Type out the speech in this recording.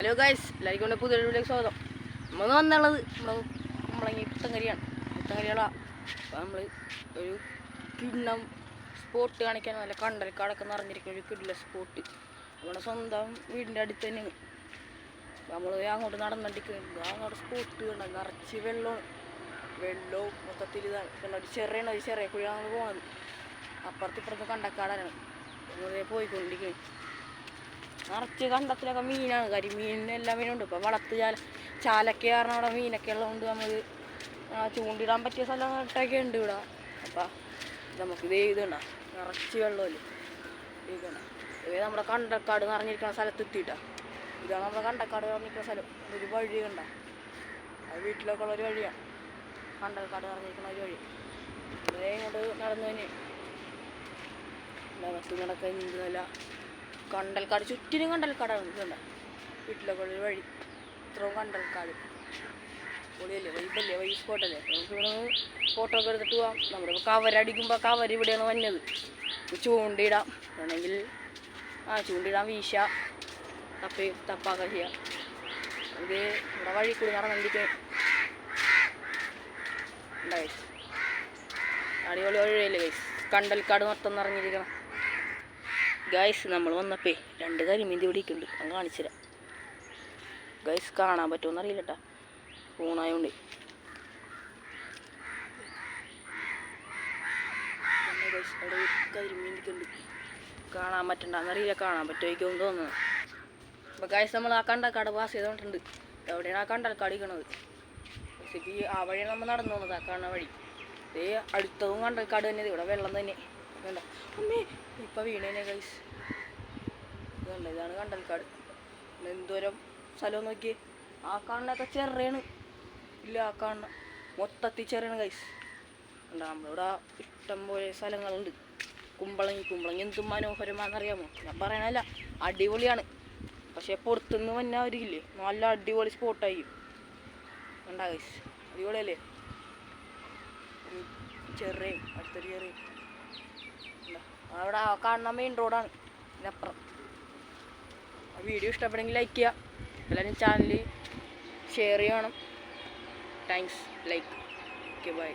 Hello guys, എല്ലാവർക്കും കൊണ്ട് പുതിയ വീഡിയോയിലേക്ക് സ്വാഗതം. നമ്മൾ വന്നുള്ളത് കുമ്പളങ്ങി പുത്തങ്കരിയാണ്. പുത്തങ്കരികളാണ്. അപ്പോൾ നമ്മൾ ഒരു കിണ്ണം സ്പോട്ട് കാണിക്കാൻ നല്ല കണ്ടൽക്കാടൊക്കെ നിറഞ്ഞിരിക്കുന്ന ഒരു കിടില സ്പോട്ട്. നമ്മുടെ സ്വന്തം വീടിൻ്റെ അടുത്ത് തന്നെയാണ്. അപ്പോൾ നമ്മൾ അങ്ങോട്ട് നടന്നിരിക്കുന്നത് അങ്ങോട്ട് സ്പോട്ട് കണ്ട നിറച്ച് വെള്ളവും മൊത്തത്തിൽ ഇതാണ്. ഒരു ചെറിയ കുഴിയാണ് നമ്മൾ പോകുന്നത്. അപ്പുറത്തിപ്പുറത്ത് കണ്ടൽക്കാടാണ് നമ്മൾ പോയിക്കൊണ്ടിരിക്കുന്നത്. നിറച്ച് കണ്ടത്തിലൊക്കെ മീനാണ്. കരിമീനിന് എല്ലാ മീനും ഉണ്ട്. ഇപ്പോൾ ചാലൊക്കെ കാരണം അവിടെ മീനൊക്കെ ഉള്ളതുകൊണ്ട് നമ്മൾ ചൂണ്ടിടാൻ പറ്റിയ സ്ഥലമായിട്ടൊക്കെ ഉണ്ട് ഇവിടെ. അപ്പം നമുക്ക് ഇതുണ്ട നിറച്ച് വെള്ളമല്ലേ ഇതുണ്ട. ഇത് നമ്മുടെ കണ്ടൽക്കാട് നിറഞ്ഞിരിക്കുന്ന സ്ഥലത്ത് എത്തിയിട്ടാണ്. ഇതാണ് നമ്മുടെ കണ്ടൽക്കാട് നിറഞ്ഞിരിക്കുന്ന സ്ഥലം. ഒരു വഴി കണ്ട അത് വീട്ടിലൊക്കെ ഉള്ളൊരു വഴിയാണ്. കണ്ടൽക്കാട് നിറഞ്ഞിരിക്കുന്ന ഒരു വഴി. അതേ ഇങ്ങോട്ട് നടന്നു തന്നെ നടക്കുക. എന്തുമല്ല കണ്ടൽക്കാട് ചുറ്റിനും കണ്ടൽക്കാടാണ്. ഇതുണ്ട് വീട്ടിലൊക്കെ ഉള്ളൊരു വഴി. ഇത്രയും കണ്ടൽക്കാട് പൊളിയല്ലേ, വൈബല്ലേ, വൈബ് സ്പോട്ടല്ലേ. നമുക്ക് ഇവിടെ ഫോട്ടോ ഒക്കെ എടുത്തിട്ട് പോവാം. നമ്മളിപ്പോൾ കവരടിക്കുമ്പോൾ കവർ ഇവിടെയാണ് വന്നത്. ചൂണ്ടിടാം വേണമെങ്കിൽ ചൂണ്ടിടാം, വീശ തപ്പാക്കെ ചെയ്യാം. ഇത് ഇവിടെ വഴി കൂടി നടന്നിട്ട് അടിപൊളി വഴിയല്ലേ ഗൈസ്. കണ്ടൽക്കാട് മൊത്തം നിറഞ്ഞിരിക്കണം ഗൈസ്. നമ്മൾ വന്നപ്പേ 2 കരിമീൻ ഇവിടെ ഉണ്ട്. ഞാൻ കാണിച്ചുതരാം ഗൈസ്. കാണാൻ പറ്റുമോന്ന് അറിയില്ല കേട്ടോ, ഫോണായോണ്ട്. ഗൈസ് അവിടെ കരിമീൻ ഉണ്ട്. കാണാൻ പറ്റണ്ടെന്നറിയില്ല, കാണാൻ പറ്റുമായിരിക്കും തോന്നുന്നത്. അപ്പോൾ ഗൈസ് നമ്മൾ ആ കണ്ടൽക്കാട് പാസ് ചെയ്തോണ്ടിട്ടുണ്ട്. എവിടെയാണ് ആ കണ്ടൽക്കാട് ഇരിക്കണത്? ശരിക്കും ആ വഴിയാണ് നമ്മൾ നടന്നു പോകുന്നത്. ആ കാണുന്ന വഴി ഇതേ അടുത്തതും കണ്ടൽക്കാട് തന്നെ. ഇവിടെ വെള്ളം തന്നെ വേണ്ട. അമ്മേ ഇപ്പം വീണേനെ ഗൈസ്. ഇതുണ്ട്, ഇതാണ് കണ്ടൽക്കാട്. എന്തോരം സ്ഥലം നോക്കി. ആ കാണുന്നൊക്കെ ചെറിയാണ്. ഇല്ല, ആ കാണുന്ന മൊത്തത്തിൽ ചെറിയാണ് ഗൈസ്. ഉണ്ട് നമ്മളിവിടെ ഇഷ്ടംപോലെ സ്ഥലങ്ങളുണ്ട്. കുമ്പളങ്ങി എന്തും മനോഹരമാണെന്നറിയാമോ? ഞാൻ പറയണല്ല, അടിപൊളിയാണ്. പക്ഷേ പുറത്തുനിന്ന് വന്നവരില്ലേ, നല്ല അടിപൊളി സ്പോട്ടായിരിക്കും. കണ്ടാ ഗൈസ്, അടിപൊളിയല്ലേ. അടുത്തൊരു ചെറിയ അവിടെ കാണുന്ന മെയിൻ റോഡാണ്. ഇതിനപ്പുറം. വീഡിയോ ഇഷ്ടപ്പെടുമെങ്കിൽ ലൈക്ക് ചെയ്യുക. എല്ലാവരും ചാനൽ ഷെയർ ചെയ്യണം. താങ്ക്സ്. ലൈക്ക്. Okay, by.